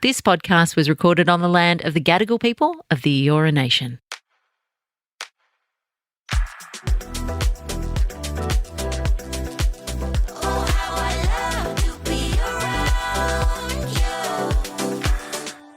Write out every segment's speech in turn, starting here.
This podcast was recorded on the land of the Gadigal people of the Eora Nation.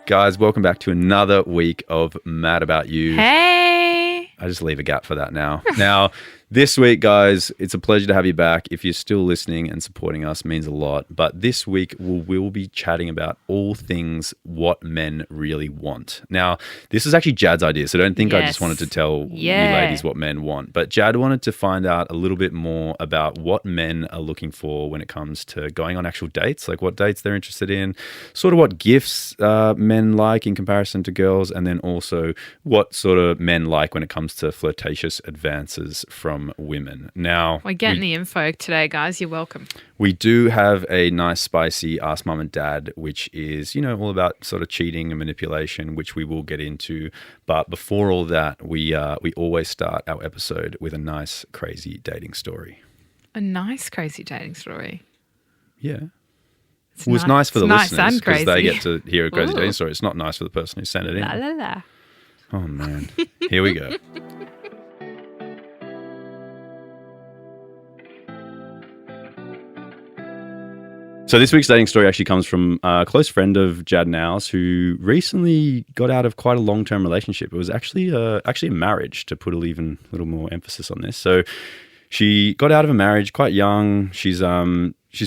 Guys, welcome back to another week of Mad About You. Hey! I just leave a gap for that now. Now, this week, guys, it's a pleasure to have you back. If you're still listening and supporting us, means a lot. But this week, we'll be chatting about all things what men really want. Now, this is actually Jad's idea, so don't think I just wanted to tell you ladies what men want. But Jad wanted to find out a little bit more about what men are looking for when it comes to going on actual dates, like what dates they're interested in, sort of what gifts men like in comparison to girls, and then also what sort of men like when it comes to flirtatious advances from women. Now, we're getting the info today, guys. You're welcome. We do have a nice spicy Ask Mum and Dad, which is, all about sort of cheating and manipulation, which we will get into. But before all that, we always start our episode with a nice, crazy dating story. A nice, crazy dating story. Yeah. It's nice for the listeners because they get to hear a crazy dating story. It's not nice for the person who sent it in. La, la, la. Oh, man. Here we go. So this week's dating story actually comes from a close friend of Jad and ours who recently got out of quite a long-term relationship. It was actually a marriage, to put a little more emphasis on this. So she got out of a marriage quite young. She's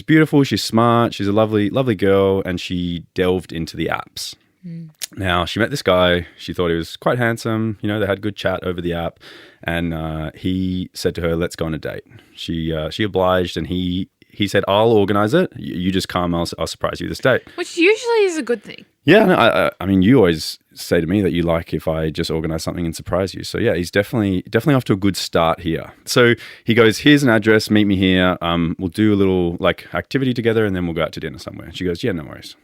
beautiful, she's smart, she's a lovely, lovely girl, and she delved into the apps. Now, she met this guy. She thought he was quite handsome. They had good chat over the app, and he said to her, "Let's go on a date." She obliged, and he said, "I'll organize it. You just come. I'll surprise you this date." Which usually is a good thing. Yeah, no, I mean, you always say to me that you like if I just organize something and surprise you. So yeah, he's definitely off to a good start here. So he goes, "Here's an address. Meet me here. We'll do a little activity together, and then we'll go out to dinner somewhere." She goes, "Yeah, no worries."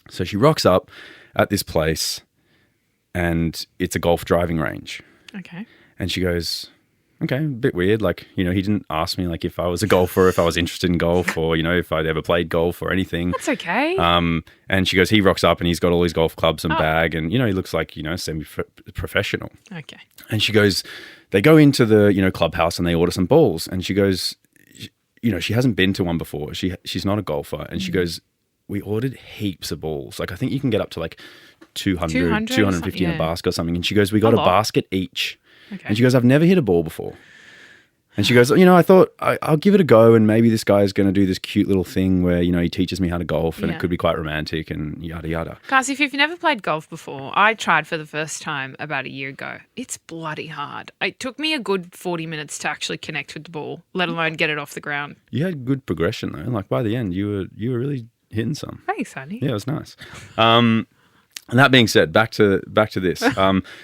So she rocks up at this place, and it's a golf driving range. Okay. And she goes, "Okay, a bit weird. He didn't ask me if I was a golfer, if I was interested in golf, or, if I'd ever played golf or anything." That's okay. And she goes, he rocks up and he's got all his golf clubs and bag, and, he looks like, semi-professional. Okay. And she goes, they go into the, clubhouse and they order some balls. And she goes, she hasn't been to one before. She's not a golfer. And she goes, "We ordered heaps of balls. I think you can get up to 250 in a basket or something." And she goes, "We got a basket each." Okay. And she goes, "I've never hit a ball before." And she goes, "I thought I'll give it a go, and maybe this guy's going to do this cute little thing where, he teaches me how to golf, and it could be quite romantic and yada, yada." Guys, if you've never played golf before, I tried for the first time about a year ago. It's bloody hard. It took me a good 40 minutes to actually connect with the ball, let alone get it off the ground. You had good progression, though. By the end, you were really hitting some. Thanks, honey. Yeah, it was nice. And that being said, back to this.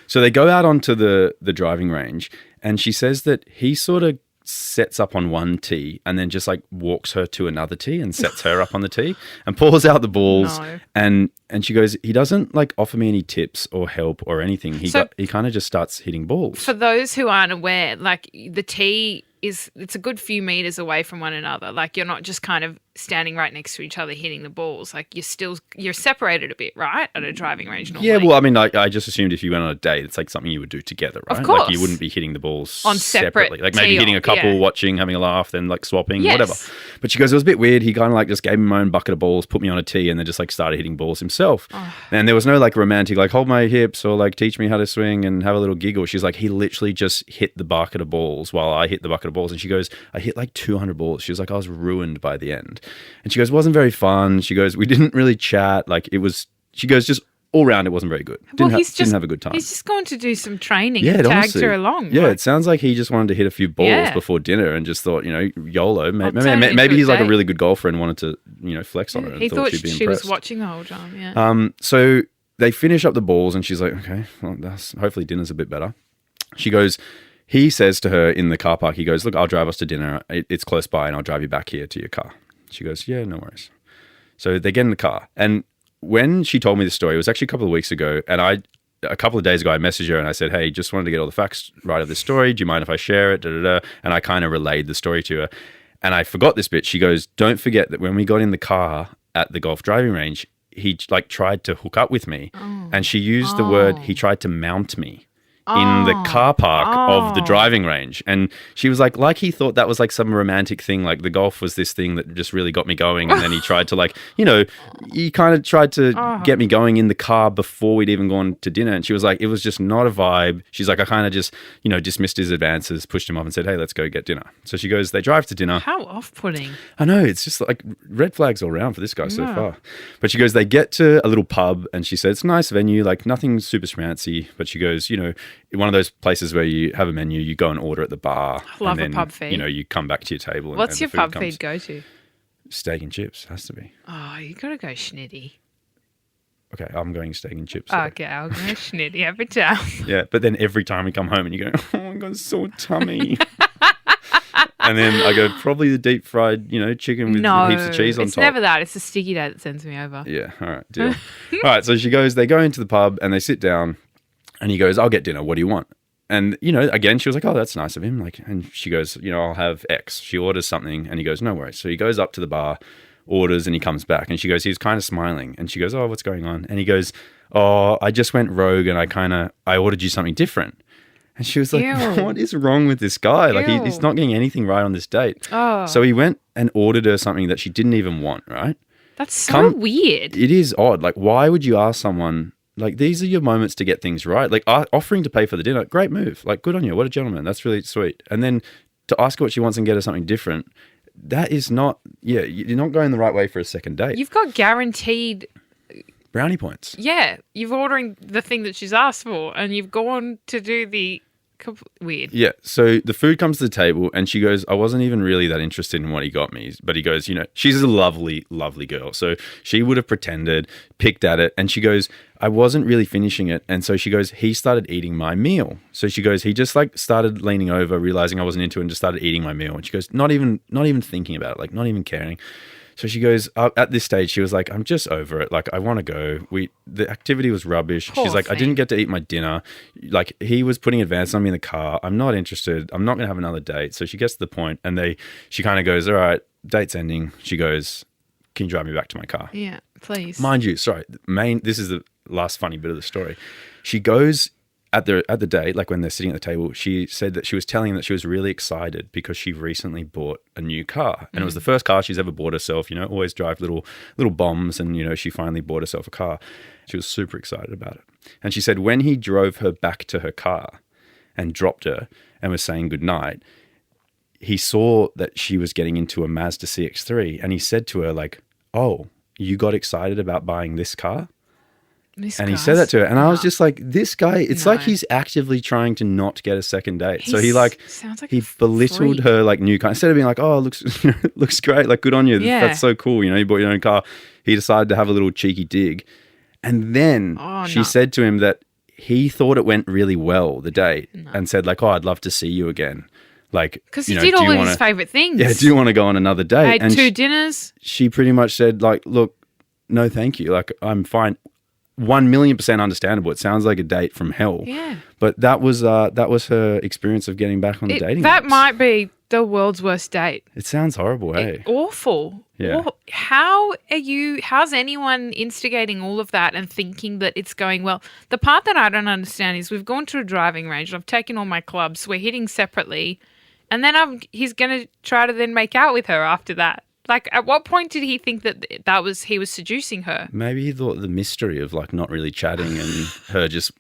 So they go out onto the driving range, and she says that he sort of sets up on one tee and then just walks her to another tee and sets her up on the tee and pulls out the balls. No. And she goes, he doesn't offer me any tips or help or anything. He kind of just starts hitting balls. For those who aren't aware, the tee it's a good few meters away from one another. You're not just kind of standing right next to each other hitting the balls. You're separated a bit, right? At a driving range normally. Yeah, well, I mean, I just assumed if you went on a date, it's something you would do together, right? Of course. You wouldn't be hitting the balls on separately. Maybe hitting a couple, watching, having a laugh, then swapping, whatever. But she goes, it was a bit weird. He kind of just gave me my own bucket of balls, put me on a tee, and then just started hitting balls himself. Oh. And there was no romantic, hold my hips or teach me how to swing and have a little giggle. She's he literally just hit the bucket of balls while I hit the bucket of balls. And she goes, I hit 200 balls. She was I was ruined by the end. And she goes, it wasn't very fun. She goes, we didn't really chat. She goes, just all round, it wasn't very good. Didn't have a good time. He's just going to do some training and tagged her along. Yeah, it sounds like he just wanted to hit a few balls before dinner and just thought, YOLO. Maybe he's a really good golfer and wanted to, flex on her. And he thought she'd be she impressed. was watching the whole time, yeah. So they finish up the balls and she's like, okay, well, hopefully dinner's a bit better. She goes, he says to her in the car park, he goes, look, I'll drive us to dinner. It's close by and I'll drive you back here to your car. She goes, yeah, no worries. So they get in the car. And when she told me this story, it was actually a couple of weeks ago. And a couple of days ago, I messaged her and I said, hey, just wanted to get all the facts right of this story. Do you mind if I share it? And I kind of relayed the story to her. And I forgot this bit. She goes, don't forget that when we got in the car at the golf driving range, he like tried to hook up with me, and she used the word he tried to mount me in the car park of the driving range. And she was like he thought that was like some romantic thing, like the golf was this thing that just really got me going, and then he tried to like, he kind of tried to get me going in the car before we'd even gone to dinner. And she was like, it was just not a vibe. She's like, I kind of just dismissed his advances, pushed him off and said, hey, let's go get dinner. So she goes, they drive to dinner. How off-putting. I know, it's just like red flags all around for this guy so far. But she goes, they get to a little pub, and she said, it's a nice venue, like nothing super schmancy. But she goes, one of those places where you have a menu, you go and order at the bar. Love and then, a pub feed. You come back to your table. What's and your the pub food comes. feed go to? Steak and chips, has to be. Oh, you got to go schnitty. Okay, I'm going steak and chips. Oh, okay, I'll go schnitty every time. Yeah, but then every time we come home and you go, oh, I got a sore tummy. And then I go, probably the deep fried, chicken with heaps of cheese on top. It's never that. It's the sticky day that sends me over. Yeah, all right, deal. All right, so they go into the pub and they sit down, and he goes, I'll get dinner. What do you want? And, again, she was like, oh, that's nice of him. And she goes, I'll have X. She orders something, and he goes, no worries. So he goes up to the bar, orders, and he comes back. And she goes, he's kind of smiling. And she goes, oh, what's going on? And he goes, oh, I just went rogue, and I ordered you something different. And she was like, Ew. what is wrong with this guy? Like, Ew. he's not getting anything right on this date. Oh. So he went and ordered her something that she didn't even want, right? That's so weird. It is odd. Like, why would you ask someone, like, these are your moments to get things right? Like, offering to pay for the dinner, great move. Like, good on you. What a gentleman. That's really sweet. And then to ask her what she wants and get her something different, that is not, you're not going the right way for a second date. You've got guaranteed brownie points. Yeah, you're ordering the thing that she's asked for, and you've gone to do the weird. Yeah, so the food comes to the table, and she goes, I wasn't even really that interested in what he got me. But he goes, she's a lovely, lovely girl. So she would have pretended, picked at it, and she goes, I wasn't really finishing it. And so she goes, he started eating my meal. So she goes, he just like started leaning over, realizing I wasn't into it, and just started eating my meal. And she goes, not even thinking about it, like not even caring. So she goes, at this stage, she was like, I'm just over it. Like, I want to go. The activity was rubbish. Poor She's like, thing. I didn't get to eat my dinner. Like, he was putting advance on me in the car. I'm not interested. I'm not going to have another date. So she gets to the point, and she kind of goes, all right, date's ending. She goes, can you drive me back to my car? Yeah, please. Mind you, sorry, this is the last funny bit of the story. She goes at the date, like when they're sitting at the table, she said that she was telling him that she was really excited because she recently bought a new car. And it was the first car she's ever bought herself, always drive little bombs. And, she finally bought herself a car. She was super excited about it. And she said when he drove her back to her car and dropped her and was saying goodnight, he saw that she was getting into a Mazda CX-3. And he said to her like, oh, you got excited about buying this car? And he said that to her, and I was just like, this guy, it's like he's actively trying to not get a second date. So he sounds like he belittled freak. her like new car. Instead of being like, oh, looks great, like good on you. Yeah. That's so cool. You bought your own car. He decided to have a little cheeky dig. And then she said to him that he thought it went really well, the date, and said like, oh, I'd love to see you again. Like, because he did all of his favorite things. Yeah, do you want to go on another date? I had and two dinners. She pretty much said like, look, no, thank you. Like, I'm fine. 1,000,000% understandable. It sounds like a date from hell. Yeah. But that was her experi's of getting back on the dating That apps. might be the world's worst date. It sounds horrible, hey? Awful. Yeah. How's anyone instigating all of that and thinking that it's going well? The part that I don't understand is we've gone to a driving range. I've taken all my clubs. We're hitting separately. And then he's going to try to then make out with her after that. Like, at what point did he think that he was seducing her? Maybe he thought the mystery of like not really chatting and her just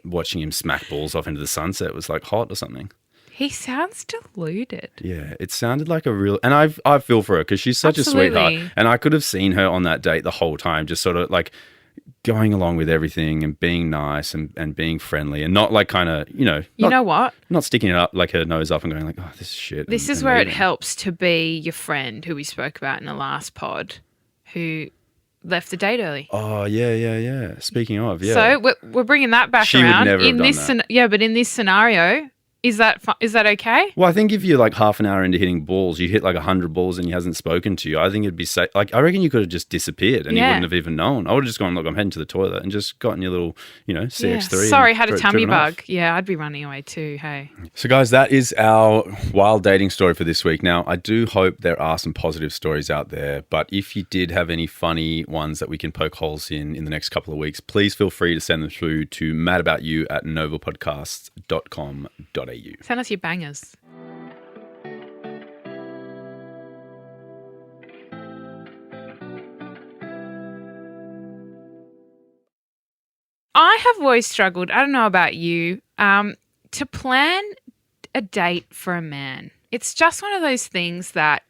watching him smack balls off into the sunset was like hot or something. He sounds deluded. Yeah, it sounded like a real, and I feel for her because she's such Absolutely. a sweetheart, and I could have seen her on that date the whole time, just sort of like going along with everything and being nice and being friendly and not like kind of, You know what? not sticking it up like her nose up and going like, oh, this is shit. This is where it helps to be your friend who we spoke about in the last pod who left the date early. Oh, yeah. Speaking of, yeah. So we're bringing that back She would around. never have done that. But in this scenario, Is that okay? Well, I think if you're like half an hour into hitting balls, you hit like 100 balls and he hasn't spoken to you, I think it'd be safe. Like, I reckon you could have just disappeared and he Yeah. wouldn't have even known. I would have just gone, look, I'm heading to the toilet and just gotten your little, CX3. Sorry, and had a tummy driven off. bug. Yeah, I'd be running away too. Hey. So, guys, that is our wild dating story for this week. Now, I do hope there are some positive stories out there, but if you did have any funny ones that we can poke holes in the next couple of weeks, please feel free to send them through to madaboutyou@novapodcasts.com.au. Send us your bangers. I have always struggled, I don't know about you, to plan a date for a man. It's just one of those things that,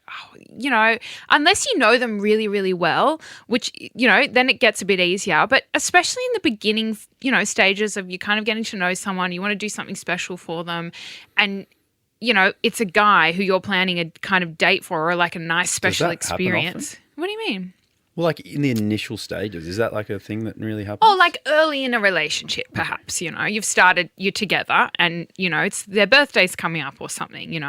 unless you know them really, really well, which, then it gets a bit easier. But especially in the beginning, stages of you kind of getting to know someone, you want to do something special for them. And, it's a guy who you're planning a kind of date for or like a nice special that happen experience. What do you mean? Well, like in the initial stages, is that like a thing that really happens? Oh, like early in a relationship, perhaps, you're together and, it's their birthday's coming up or something,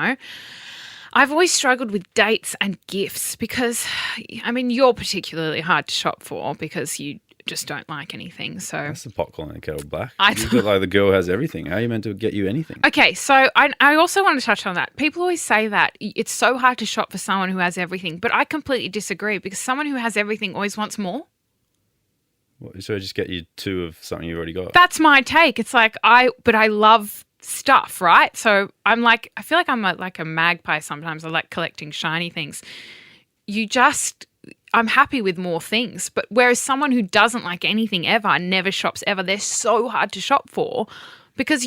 I've always struggled with dates and gifts because, you're particularly hard to shop for because you just don't like anything. So That's the pot calling the kettle black. I You've got like the girl who has everything. How are you meant to get you anything? Okay, so I also want to touch on that. People always say that it's so hard to shop for someone who has everything, but I completely disagree because someone who has everything always wants more. So just get you two of something you've already got. That's my take. It's like I love stuff, right? So I'm like, I feel like I'm like a magpie sometimes. I like collecting shiny things. I'm happy with more things. But whereas someone who doesn't like anything ever, never shops ever, they're so hard to shop for because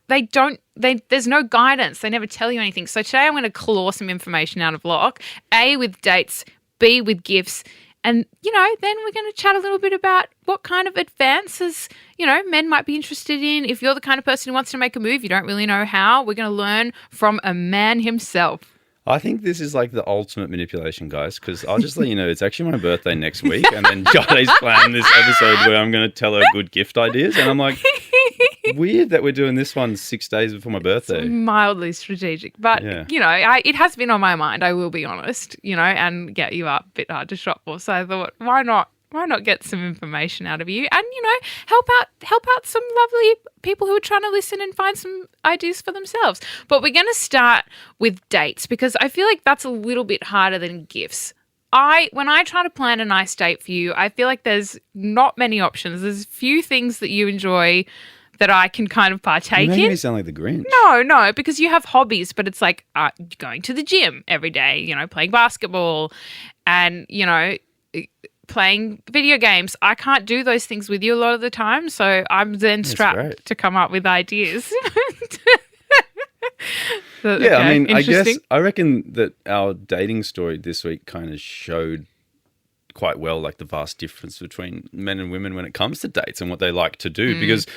there's no guidance. They never tell you anything. So today I'm going to claw some information out of Locke, A, with dates, B, with gifts. And, then we're going to chat a little bit about what kind of advances, men might be interested in. If you're the kind of person who wants to make a move, you don't really know how, we're going to learn from a man himself. I think this is like the ultimate manipulation, guys, because I'll just let you know it's actually my birthday next week, and then Jadé's planned this episode where I'm going to tell her good gift ideas, and I'm like, weird that we're doing this one 6 days before my birthday. It's mildly strategic, but it has been on my mind. I will be honest, and get you up a bit hard to shop for. So I thought, why not get some information out of you and, help out some lovely people who are trying to listen and find some ideas for themselves. But we're going to start with dates because I feel like that's a little bit harder than gifts. When I try to plan a nice date for you, I feel like there's not many options. There's few things that you enjoy that I can kind of partake You're in. making me sound like the Grinch. No, because you have hobbies, but it's like going to the gym every day, playing basketball and, playing video games. I can't do those things with you a lot of the time, so I'm then strapped to come up with ideas. I reckon that our dating story this week kind of showed quite well like the vast difference between men and women when it comes to dates and what they like to do. Because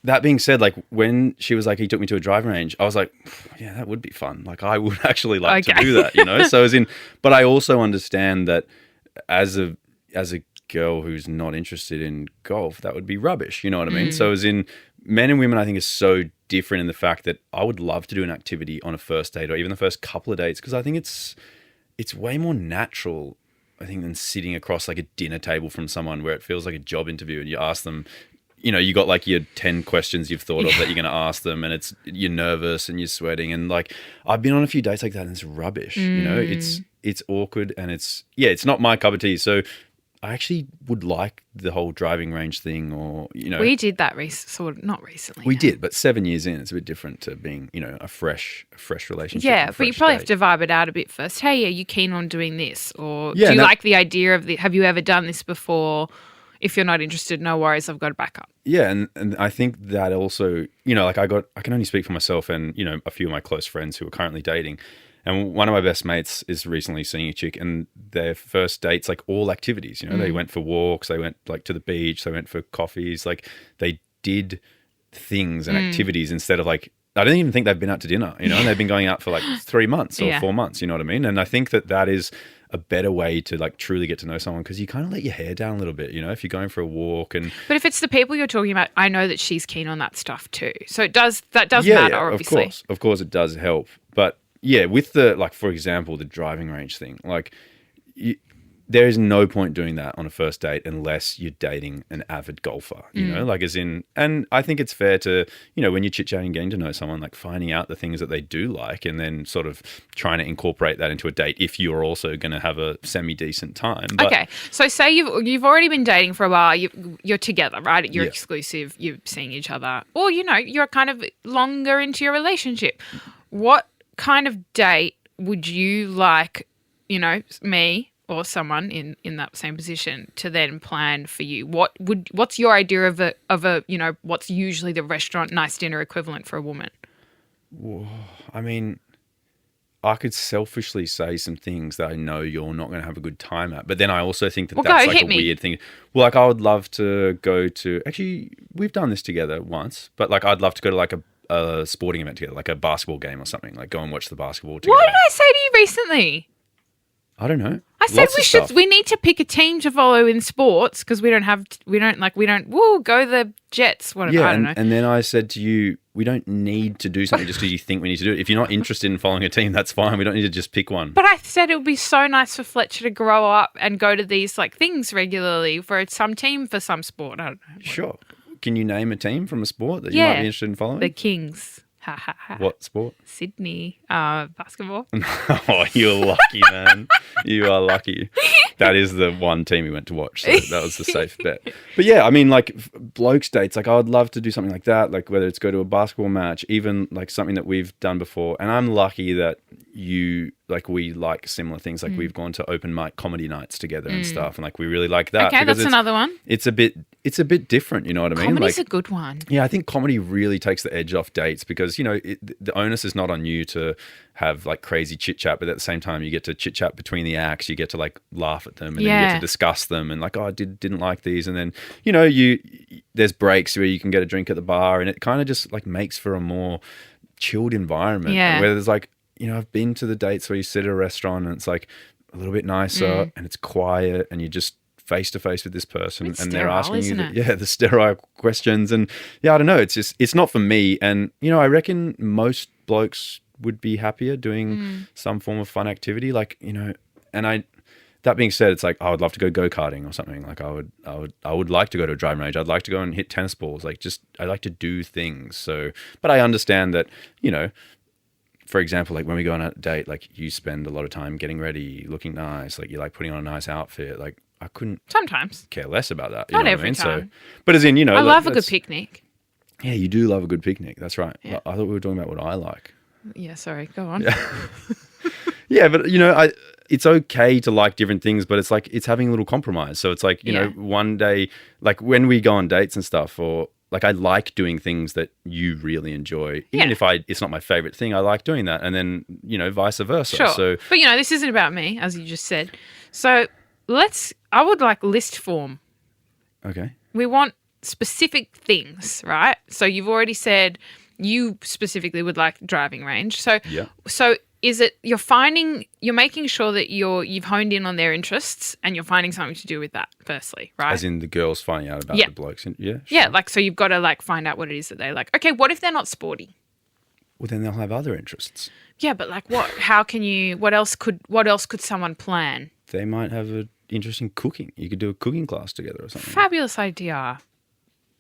that being said, like when she was like, he took me to a driving range, I was like, yeah, that would be fun. Like I would actually like to do that, So but I also understand that as a girl who's not interested in golf, that would be rubbish. You know what I mean? So men and women, I think, is so different in the fact that I would love to do an activity on a first date or even the first couple of dates because I think it's way more natural, I think, than sitting across like a dinner table from someone where it feels like a job interview and you ask them, you got like your 10 questions you've thought of that you're going to ask them and you're nervous and you're sweating. And like, I've been on a few dates like that and it's rubbish, it's awkward and it's not my cup of tea. So I actually would like the whole driving range thing or, We did that not recently. We did, but 7 years in, it's a bit different to being, a fresh relationship. Yeah, but you probably have to vibe it out a bit first. Hey, are you keen on doing this? Or do you like the idea of have you ever done this before? If you're not interested, no worries, I've got a backup. Yeah, and I think that also, like I can only speak for myself and, a few of my close friends who are currently dating. And one of my best mates is recently seeing a chick and their first dates, like all activities, they went for walks, they went like to the beach, they went for coffees, like they did things and activities instead of like, I don't even think they've been out to dinner, and they've been going out for like 3 months or 4 months, you know what I mean? And I think that is a better way to like truly get to know someone, because you kind of let your hair down a little bit, you know, if you're going for a walk. And But if it's the people you're talking about, I know that she's keen on that stuff too. So that does matter, obviously. Of course it does help. But yeah, with the, like, for example, the driving range thing, like there is no point doing that on a first date unless you're dating an avid golfer, you know, like as in, and I think it's fair to, you know, when you're chit-chatting, getting to know someone, like finding out the things that they do like, and then sort of trying to incorporate that into a date if you're also going to have a semi-decent time. But, okay. So say you've already been dating for a while, you're together, right? You're exclusive, you're seeing each other, or, you know, you're kind of longer into your relationship. What kind of date would you like, you know, me or someone in that same position to then plan for you? What's your idea of a you know, what's usually the restaurant nice dinner equivalent for a woman? I mean, I could selfishly say some things that I know you're not going to have a good time at, but then I also think that that's like a weird thing. Well, like I would love to go to, actually, we've done this together once, but like I'd love to go to like a sporting event together, like a basketball game or something, like go and watch the basketball together. What did I say to you recently? I don't know. I said we need to pick a team to follow in sports because we don't go the Jets. I don't know. And then I said to you, we don't need to do something just because you think we need to do it. If you're not interested in following a team, that's fine. We don't need to just pick one. But I said it would be so nice for Fletcher to grow up and go to these like things regularly for some team for some sport. I don't know. Sure. Can you name a team from a sport that you might be interested in following? The Kings. Ha ha ha. What sport? Sydney. Basketball. Oh, you're lucky, man. You are lucky. That is the one team we went to watch. So that was the safe bet. But yeah, I mean, like blokes dates, like I would love to do something like that. Like whether it's go to a basketball match, even like something that we've done before. And I'm lucky that we like similar things. Like we've gone to open mic comedy nights together and stuff. And like we really like that. Okay, that's another one. It's a bit different, you know what I mean? Comedy's like, a good one. Yeah, I think comedy really takes the edge off dates because, you know, the onus is not on you to have like crazy chit chat, but at the same time you get to chit chat between the acts. You get to like laugh at them and then you get to discuss them and like, oh, I didn't like these. And then, you know, there's breaks where you can get a drink at the bar and it kind of just like makes for a more chilled environment. Yeah. Where there's like, you know, I've been to the dates where you sit at a restaurant and it's like a little bit nicer and it's quiet and you just face to face with this person and they're asking you the sterile questions. And yeah, I don't know. It's not for me. And, you know, I reckon most blokes would be happier doing some form of fun activity. Like, you know, and that being said, it's like, I would love to go go-karting or something. Like I would like to go to a driving range. I'd like to go and hit tennis balls. Like I like to do things. So, but I understand that, you know, for example, like when we go on a date, like you spend a lot of time getting ready, looking nice. Like you like putting on a nice outfit. Like I couldn't sometimes care less about that. Not every time. So, but as in, you know, I love a good picnic. Yeah, you do love a good picnic. That's right. Yeah. I thought we were talking about what I like. Yeah, sorry. Go on. Yeah, but you know, it's okay to like different things, but it's like it's having a little compromise. So it's like, you know, one day, like when we go on dates and stuff, or like I like doing things that you really enjoy, even if it's not my favorite thing. I like doing that, and then you know, vice versa. Sure. So, but you know, this isn't about me, as you just said. So I would like list form. Okay. We want specific things, right? So you've already said you specifically would like driving range. So is it you're making sure that you've honed in on their interests and you're finding something to do with that firstly, right? As in the girls finding out about the blokes. Sure. Yeah, like so you've got to like find out what it is that they like. Okay, what if they're not sporty? Well, then they'll have other interests. Yeah, but like what? How can you? What else could someone plan? They might have an interest in cooking. You could do a cooking class together or something. Fabulous idea.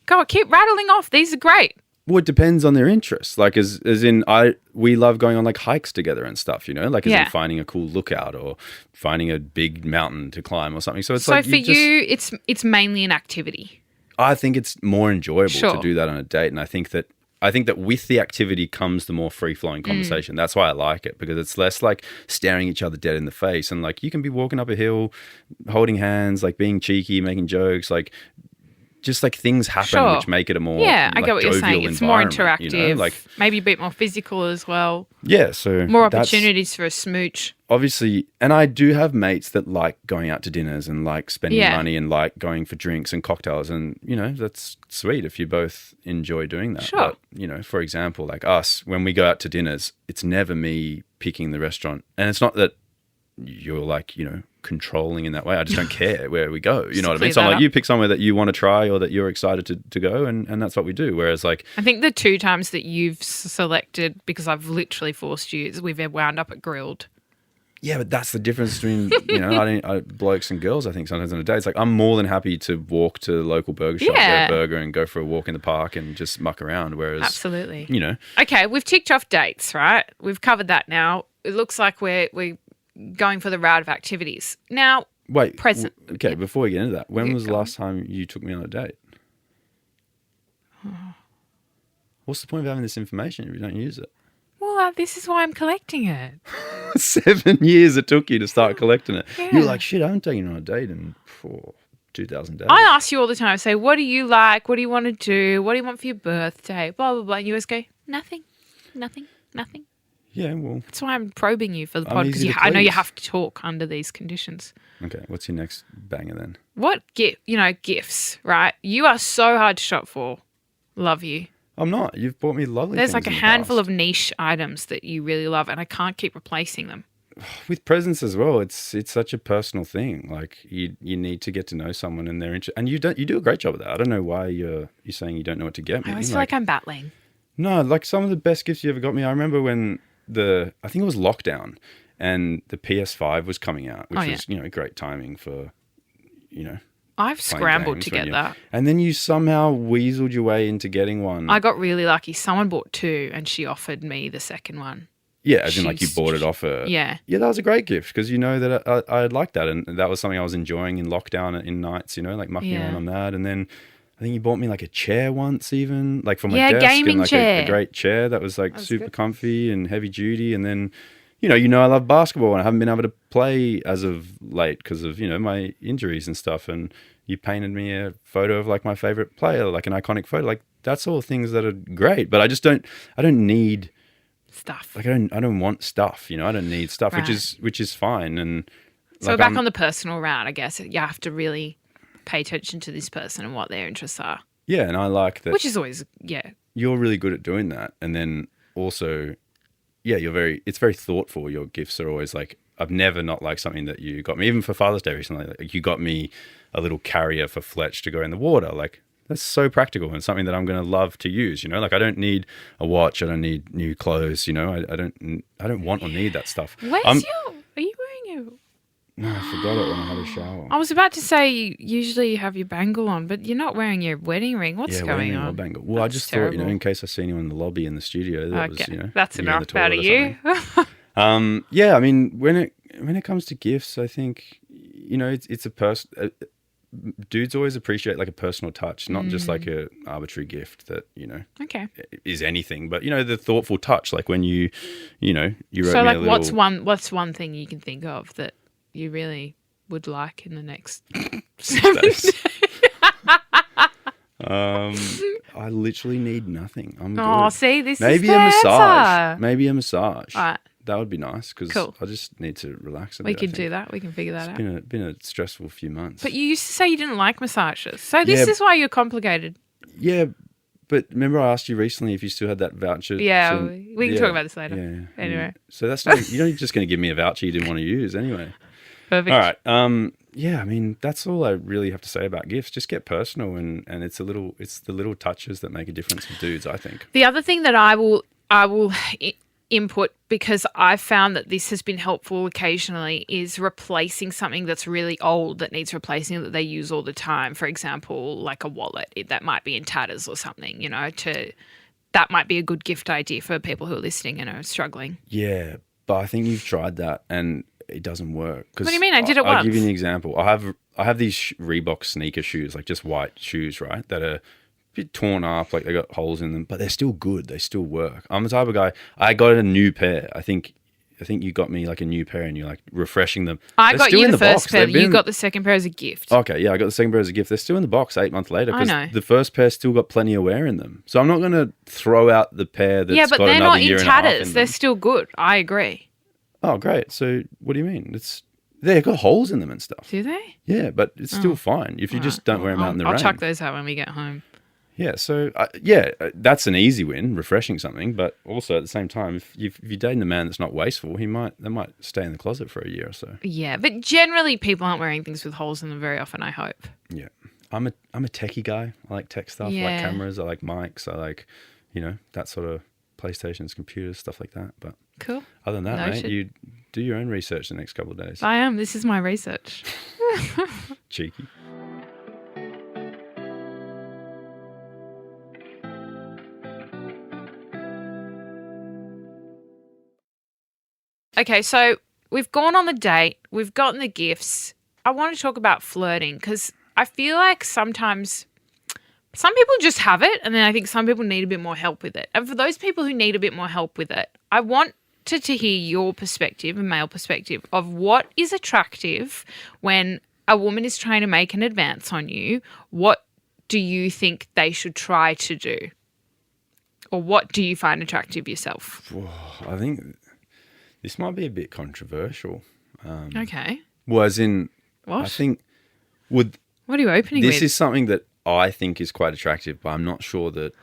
Go on, keep rattling off. These are great. Well, it depends on their interests. Like as in we love going on like hikes together and stuff, you know, like as in finding a cool lookout or finding a big mountain to climb or something. So it's like for you, it's mainly an activity. I think it's more enjoyable to do that on a date, and I think that with the activity comes the more free-flowing conversation. That's why I like it, because it's less like staring each other dead in the face, and like you can be walking up a hill, holding hands, like being cheeky, making jokes, like just like things happen which make it a more I get what you're saying. It's more interactive, you know? Like maybe a bit more physical as well. Yeah, so more opportunities for a smooch. Obviously, and I do have mates that like going out to dinners and like spending money and like going for drinks and cocktails, and you know that's sweet if you both enjoy doing that. Sure. But you know, for example, like us, when we go out to dinners, it's never me picking the restaurant, and it's not that you're like, controlling in that way. I just don't care where we go. You know what I mean? Clear So I'm that like, up. you pick somewhere that you want to try or that you're excited to go, and that's what we do. Whereas like, I think the 2 times that you've selected, because I've literally forced you, is we've wound up at Grilled. yeah, but that's the difference between, blokes and girls, I think, sometimes on a day. It's like, I'm more than happy to walk to the local burger shop, Yeah. get a burger and go for a walk in the park and just muck around. Whereas, Absolutely. Okay, we've ticked off dates, right? We've covered that now. It looks like we're going for the route of activities. Now, wait. present. Okay, before we get into that, when Yeah, was the go on. last time you took me on a date? What's the point of having this information if you don't use it? Well, this is why I'm collecting it. 7 years it took you to start collecting it. Yeah. You're like, shit, I haven't taken you on a date in 2,000 days. I ask you all the time, I say, what do you like? What do you want to do? What do you want for your birthday? Blah, blah, blah. And you always go, nothing. Yeah, well, That's why I'm probing you for the I'm pod, because easy to I know you please. have to talk under these conditions. okay. What's your next banger then? What gifts, right? You are so hard to shop for. Love you. I'm not. You've bought me lovely There's things like a in the handful past. of niche items that you really love, and I can't keep replacing them. With presents as well. It's such a personal thing. Like you need to get to know someone and their interest. And you do a great job of that. I don't know why you're saying you don't know what to get me. I always feel like I'm battling. No, like some of the best gifts you ever got me. I remember when I think it was lockdown and the PS5 was coming out, which was, great timing for, I've playing scrambled games to when get you- that. And then you somehow weaseled your way into getting one. I got really lucky. Someone bought 2, and she offered me the second one. Yeah, as in like you She's- bought it off her. Yeah. Yeah, that was a great gift because that I'd like that. And that was something I was enjoying in lockdown in nights, like mucking Yeah. around on that. And then I think you bought me like a chair once even, like for my Yeah, desk. gaming and like chair. A great chair that was like super good. comfy and heavy duty. And then, I love basketball and I haven't been able to play as of late because of, my injuries and stuff. And you painted me a photo of like my favorite player, like an iconic photo. Like that's all things that are great. But I don't need... Stuff. Like I don't want stuff, I don't need stuff, Right. which is fine. And So like, back I'm- on the personal route, I guess. You have to really pay attention to this person and what their interests are, yeah, and I like that which is always, you're really good at doing that. And then also, yeah, it's very thoughtful. Your gifts are always like, I've never not liked something that you got me, even for Father's Day recently. Like you got me a little carrier for Fletch to go in the water. Like that's so practical and something that I'm going to love to use. Like I don't need a watch. I don't need new clothes. I don't want or need that stuff. Are you wearing your... No, I forgot it when I had a shower. I was about to say, usually you have your bangle on, but you're not wearing your wedding ring. What's Yeah, going wedding ring or on? bangle. Well, I That's just terrible. thought, in case I see anyone in the lobby in the studio, that was, That's you were in enough the out toilet of or you. something. Yeah, I mean, when it comes to gifts, I think, it's a person. Dudes always appreciate like a personal touch, not just like a arbitrary gift that Okay. is anything, but the thoughtful touch, like when you wrote So, me like, a little. what's one thing you can think of that you really would like in the next 7 days? I literally need nothing. I'm Oh, good. see, this Maybe is a the massage. answer. Maybe a massage. All right. That would be nice because Cool. I just need to relax a We bit. I can think. do that. We can figure that out. It's been a stressful few months. But you used to say you didn't like massages. So this Yeah. is why you're complicated. Yeah, but remember I asked you recently if you still had that voucher. Yeah, to- we can yeah, talk about this later. Yeah. Anyway. So that's not you're not just going to give me a voucher you didn't want to use anyway. Perfect. All right. Yeah, I mean that's all I really have to say about gifts. Just get personal and it's the little touches that make a difference with dudes, I think. The other thing that I will input, because I've found that this has been helpful occasionally, is replacing something that's really old that needs replacing that they use all the time. For example, like a wallet that might be in tatters or something, that might be a good gift idea for people who are listening and are struggling. Yeah, but I think you've tried that and it doesn't work. What do you mean? I did it I'll give you once. an example. I have these Reebok sneaker shoes, like just white shoes, right? That are a bit torn up, like they got holes in them, but they're still good. They still work. I'm the type of guy. I got a new pair. I think you got me like a new pair, and you're like refreshing them. I They're got still you in the first box. pair. They've You been- got the second pair as a gift. Okay, yeah, I got the second pair as a gift. They're still in the box 8 months later I know. because the first pair still got plenty of wear in them. So I'm not going to throw out the pair that's yeah, but got they're another not year in and a half tatters. in They're them. still good. I agree. Oh, great. So what do you mean? They've got holes in them and stuff. Do they? Yeah, but it's still fine if you just don't wear them out in the I'll rain. chuck those out when we get home. Yeah, so that's an easy win, refreshing something. But also at the same time, if you're dating a man that's not wasteful, they might stay in the closet for a year or so. Yeah, but generally people aren't wearing things with holes in them very often, I hope. Yeah, I'm a techie guy. I like tech stuff. I like cameras. I like mics. I like, that sort of PlayStations, computers, stuff like that. But cool. Other than that, mate, you do your own research the next couple of days. I am. This is my research. Cheeky. Okay, so we've gone on the date. We've gotten the gifts. I want to talk about flirting because I feel like sometimes some people just have it, and then I think some people need a bit more help with it. And for those people who need a bit more help with it, I wanted to hear your perspective, a male perspective, of what is attractive when a woman is trying to make an advance on you. What do you think they should try to do? Or what do you find attractive yourself? I think this might be a bit controversial. Okay. Well, as in, what? I think What are you opening with? This is something that I think is quite attractive, but I'm not sure that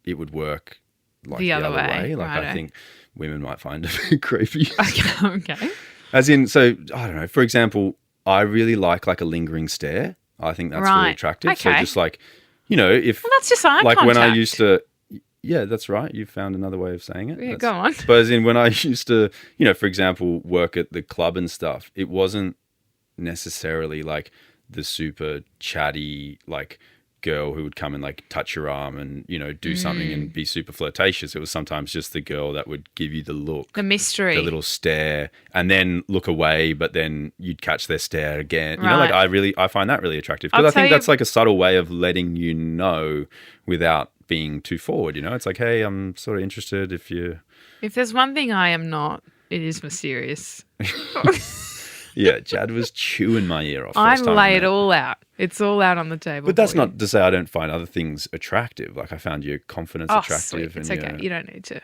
it would work like the other way. Like, I think women might find it a bit creepy. Okay. As in, so, I don't know, for example, I really like a lingering stare. I think that's really attractive. Okay. So just like, if... Well, that's just eye like contact. when I used to... Yeah, that's right. You found another way of saying it. Yeah, go on. But as in when I used to, for example, work at the club and stuff, it wasn't necessarily like the super chatty, like girl who would come and like touch your arm and, do something and be super flirtatious. It was sometimes just the girl that would give you the look. The mystery. The little stare and then look away, but then you'd catch their stare again. Right. I find that really attractive because I think that's like a subtle way of letting you know without being too forward, It's like, hey, I'm sort of interested if there's one thing I am not, it is mysterious. Yeah, Jad was chewing my ear off. I lay it all out. It's all out on the table. But that's not to say I don't find other things attractive. Like I found your confidence attractive. Sweet. It's okay. You don't need to.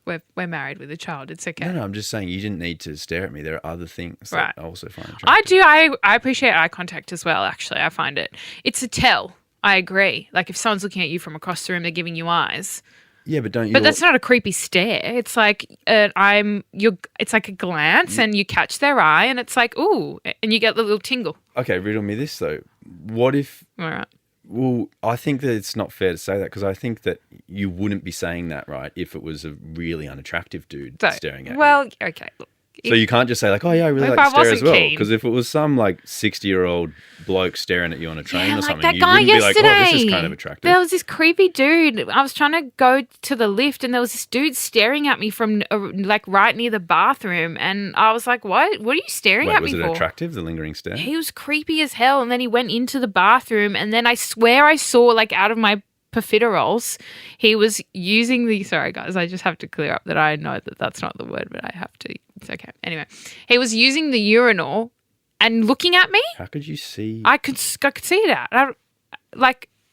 We're married with a child. It's okay. No, I'm just saying you didn't need to stare at me. There are other things that I also find attractive. I do. I appreciate eye contact as well, actually. I find it's a tell. I agree. Like if someone's looking at you from across the room, they're giving you eyes. Yeah, but don't you? But that's not a creepy stare. It's like it's like a glance, and you catch their eye, and it's like ooh, and you get the little tingle. Okay, riddle me this though. What if? All right. Well, I think that it's not fair to say that because I think that you wouldn't be saying that, right, if it was a really unattractive dude staring at you. Well, okay. Look. So you can't just say like, oh yeah, I really like to stare as well. Because if it was some like 60-year-old bloke staring at you on a train or something, you wouldn't be like, oh, this is kind of attractive. There was this creepy dude. I was trying to go to the lift and there was this dude staring at me from like right near the bathroom. And I was like, what? What are you staring at me for? Was it attractive, the lingering stare? He was creepy as hell. And then he went into the bathroom and then I swear I saw like out of my profiteroles, he was using the... Sorry, guys, I just have to clear up that I know that that's not the word, but I have to... It's okay. Anyway, he was using the urinal and looking at me. How could you see? I could see that.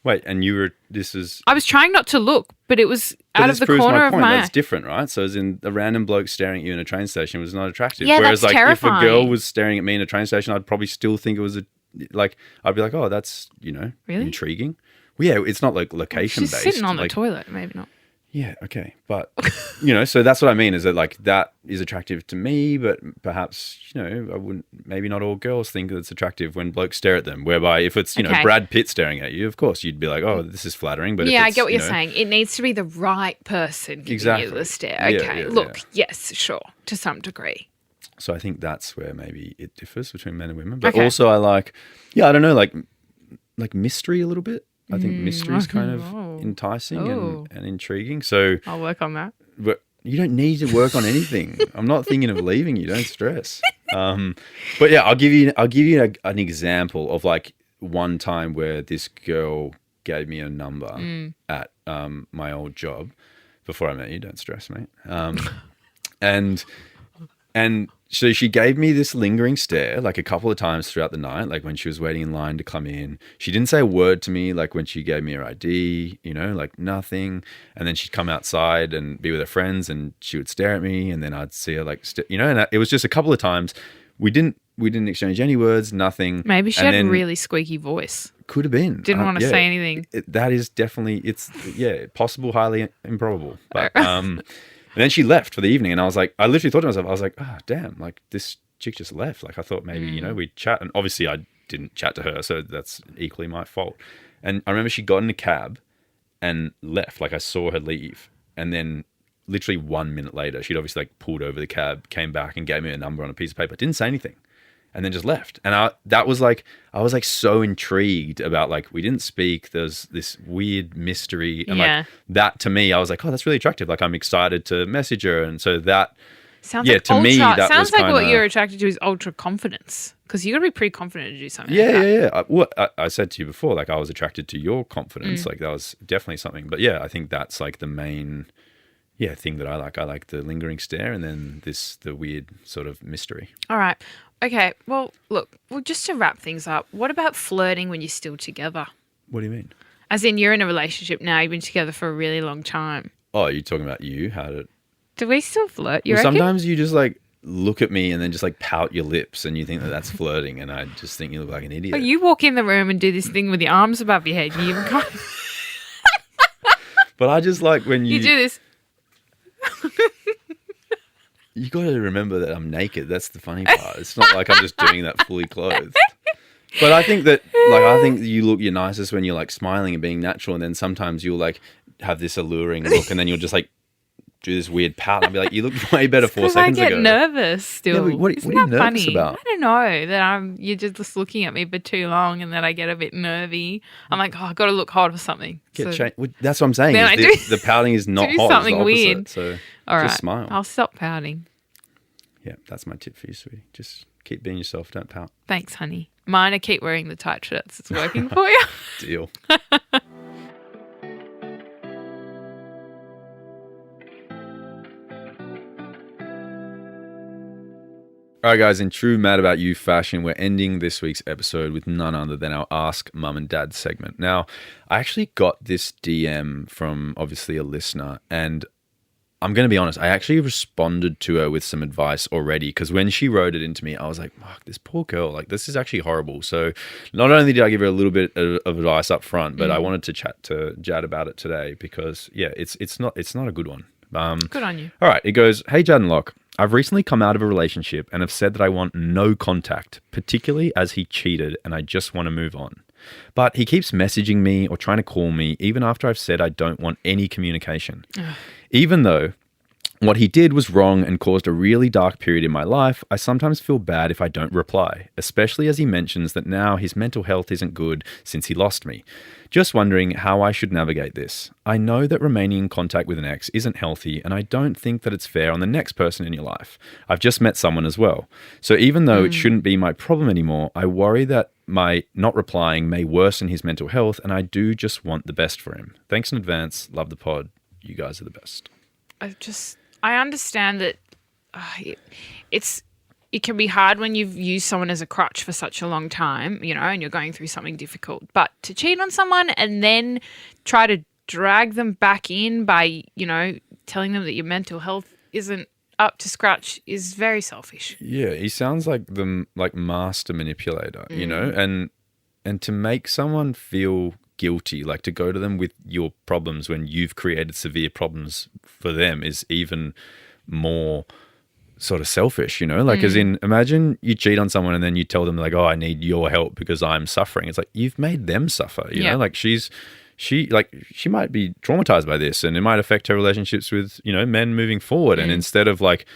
Wait, and you were... This is... I was trying not to look, but it was out of the corner of my eye. That's different, right? So as in a random bloke staring at you in a train station was not attractive. Yeah, whereas that's like terrifying. If a girl was staring at me in a train station, I'd probably still think it was I'd be like, oh, that's, really intriguing. Well, yeah, it's not like location-based. She's sitting on the toilet, maybe not. Yeah, okay. But, so that's what I mean is that like that is attractive to me, but perhaps, I wouldn't, maybe not all girls think that it's attractive when blokes stare at them. Whereby if it's, Brad Pitt staring at you, of course, you'd be like, oh, this is flattering. But yeah, I get what you're saying. It needs to be the right person giving you the stare. Okay, yes, sure, to some degree. So I think that's where maybe it differs between men and women. But also I like, I don't know, like mystery a little bit. I think mystery is kind of enticing and intriguing. So I'll work on that. But you don't need to work on anything. I'm not thinking of leaving you. Don't stress. But yeah, I'll give you an example of like one time where this girl gave me a number at my old job before I met you. Don't stress, mate. And so she gave me this lingering stare like a couple of times throughout the night, like when she was waiting in line to come in. She didn't say a word to me, like when she gave me her ID, like nothing. And then she'd come outside and be with her friends and she would stare at me and then I'd see her like, and it was just a couple of times. We didn't exchange any words, nothing. Maybe she had a really squeaky voice. could have been. Didn't want to yeah, say anything. That is definitely, possible, highly improbable. But and then she left for the evening, and I literally thought to myself, I was like, damn, like this chick just left. Like I thought maybe, we'd chat, and obviously I didn't chat to her, so that's equally my fault. And I remember she got in a cab and left. Like I saw her leave, and then literally 1 minute later, she'd obviously like pulled over the cab, came back and gave me a number on a piece of paper, didn't say anything, and then just left. And I was like so intrigued about, like, we didn't speak. There's this weird mystery, and like that to me, I was like, oh, that's really attractive. Like I'm excited to message her, and so that. Sounds like to me, that sounds like what you're attracted to is ultra confidence, because you got to be pretty confident to do something. I said to you before, like I was attracted to your confidence. Like that was definitely something. But yeah, I think that's like the main thing that I like. I like the lingering stare, and then the weird sort of mystery. All right. Okay. Well, look. Well, just to wrap things up, what about flirting when you're still together? What do you mean? As in, you're in a relationship now. You've been together for a really long time. Oh, you're talking about you? How did? Do we still flirt? You reckon? Sometimes you just like look at me and then just like pout your lips, and you think that that's flirting, and I just think you look like an idiot. Oh, you walk in the room and do this thing with your arms above your head. But I just like when you do this. You got to remember that I'm naked. That's the funny part. It's not like I'm just doing that fully clothed. But I think that, like, you look your nicest when you're like smiling and being natural, and then sometimes you'll like have this alluring look, and then you'll just like do this weird pout. I'll be like, you looked way better 4 seconds ago. I get nervous still. Yeah, what are you nervous funny? about? I don't know, that you're just looking at me for too long, and then I get a bit nervy. I'm like, I've got to look hot or something. That's what I'm saying. The pouting is not hot. Something it's the opposite, weird. So all right, just smile. I'll stop pouting. Yeah, that's my tip for you, sweetie. Just keep being yourself. Don't pout. Thanks, honey. Mine, I keep wearing the tight shirts. It's working for you. Deal. All right, guys, in true Mad About You fashion, we're ending this week's episode with none other than our Ask Mum and Dad segment. Now, I actually got this DM from, obviously, a listener, and I'm going to be honest, I actually responded to her with some advice already, because when she wrote it into me, I was like, Mark, this poor girl, like, this is actually horrible. So not only did I give her a little bit of advice up front, but I wanted to chat to Jad about it today, because, yeah, it's not a good one. Good on you. All right, it goes, hey, Jad and Locke. I've recently come out of a relationship and have said that I want no contact, particularly as he cheated and I just want to move on. But he keeps messaging me or trying to call me even after I've said I don't want any communication. Even though what he did was wrong and caused a really dark period in my life, I sometimes feel bad if I don't reply, especially as he mentions that now his mental health isn't good since he lost me. Just wondering how I should navigate this. I know that remaining in contact with an ex isn't healthy, and I don't think that it's fair on the next person in your life. I've just met someone as well. So even though it shouldn't be my problem anymore, I worry that my not replying may worsen his mental health, and I do just want the best for him. Thanks in advance. Love the pod. You guys are the best. I understand that it can be hard when you've used someone as a crutch for such a long time, and you're going through something difficult. But to cheat on someone and then try to drag them back in by, telling them that your mental health isn't up to scratch is very selfish. Yeah, he sounds like the master manipulator, and to make someone feel guilty, like to go to them with your problems when you've created severe problems for them is even more sort of selfish, as in, imagine you cheat on someone and then you tell them like, oh, I need your help because I'm suffering. It's like, you've made them suffer, you know, like she might be traumatized by this and it might affect her relationships with, men moving forward. And instead of like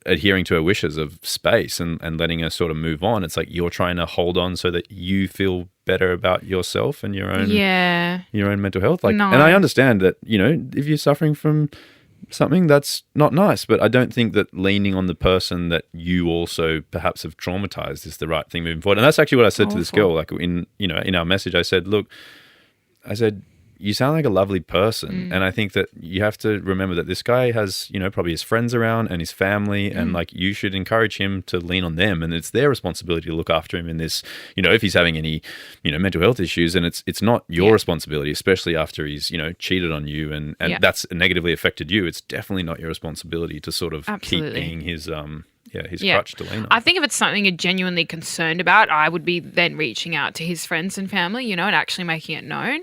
adhering to her wishes of space and letting her sort of move on, it's like you're trying to hold on so that you feel better about yourself and your own mental health. And I understand that, if you're suffering from something, that's not nice, but I don't think that leaning on the person that you also perhaps have traumatized is the right thing moving forward. And that's actually what I said to this girl, like in our message. I said, you sound like a lovely person. And I think that you have to remember that this guy has, probably his friends around and his family, and like you should encourage him to lean on them, and it's their responsibility to look after him in this, if he's having any, mental health issues, and it's not your responsibility, especially after he's, cheated on you and that's negatively affected you. It's definitely not your responsibility to sort of keep being his his crutch to lean on. I think if it's something you're genuinely concerned about, I would be then reaching out to his friends and family, and actually making it known.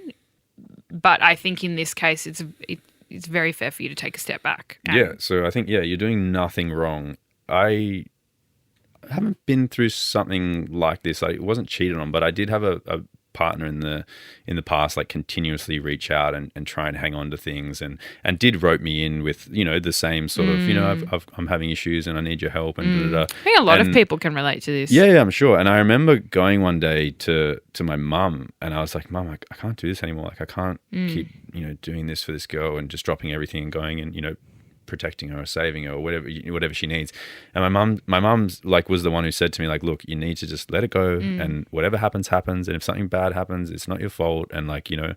But I think in this case, it's very fair for you to take a step back. Yeah, so I think, you're doing nothing wrong. I haven't been through something like this. I wasn't cheated on, but I did have a partner in the past like continuously reach out and try and hang on to things and did rope me in with the same sort of I'm having issues and I need your help and I think a lot of people can relate to this. Yeah, I'm sure. And I remember going one day to my mum and I was like, Mum, I can't do this anymore. Like I can't keep doing this for this girl and just dropping everything and going and protecting her or saving her or whatever she needs. And my mum's like was the one who said to me like, look, you need to just let it go and whatever happens. And if something bad happens, it's not your fault. And like, you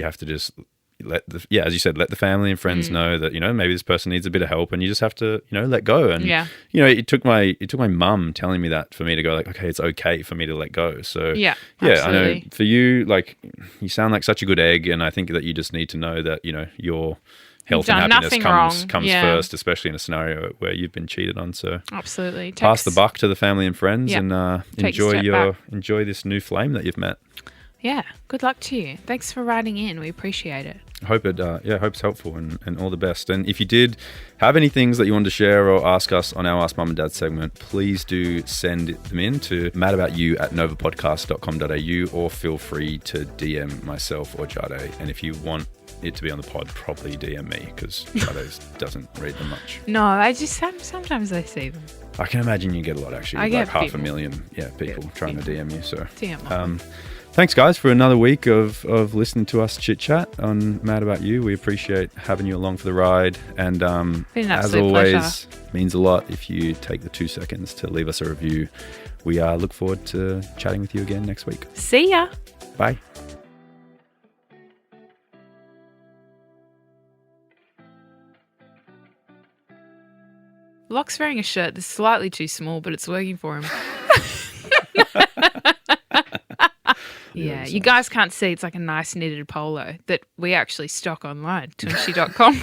have to just as you said, let the family and friends know that, maybe this person needs a bit of help and you just have to, let go. And, it took my mum telling me that for me to go like, okay, it's okay for me to let go. So yeah, I know for you, like you sound like such a good egg. And I think that you just need to know that, your health and happiness comes first, especially in a scenario where you've been cheated on. So absolutely, pass the buck to the family and friends, and enjoy this new flame that you've met. Yeah, good luck to you. Thanks for writing in. We appreciate it. I hope it's helpful and all the best. And if you did have any things that you wanted to share or ask us on our Ask Mum and Dad segment, please do send them in to madaboutyou@novapodcast.com.au or feel free to DM myself or Jadé. And if you want it to be on the pod, probably DM me because Jadé doesn't read them much. No, I just sometimes I see them. I can imagine you get a lot actually. I get like people. 500,000 people trying to DM you. So DM. Thanks, guys, for another week of listening to us chit-chat on Mad About You. We appreciate having you along for the ride. And been an as absolute always, pleasure. means a lot if you take the 2 seconds to leave us a review. We look forward to chatting with you again next week. See ya. Bye. Locke's wearing a shirt that's slightly too small, but it's working for him. Yeah, you guys can't see. It's like a nice knitted polo that we actually stock online, Tunshi.com.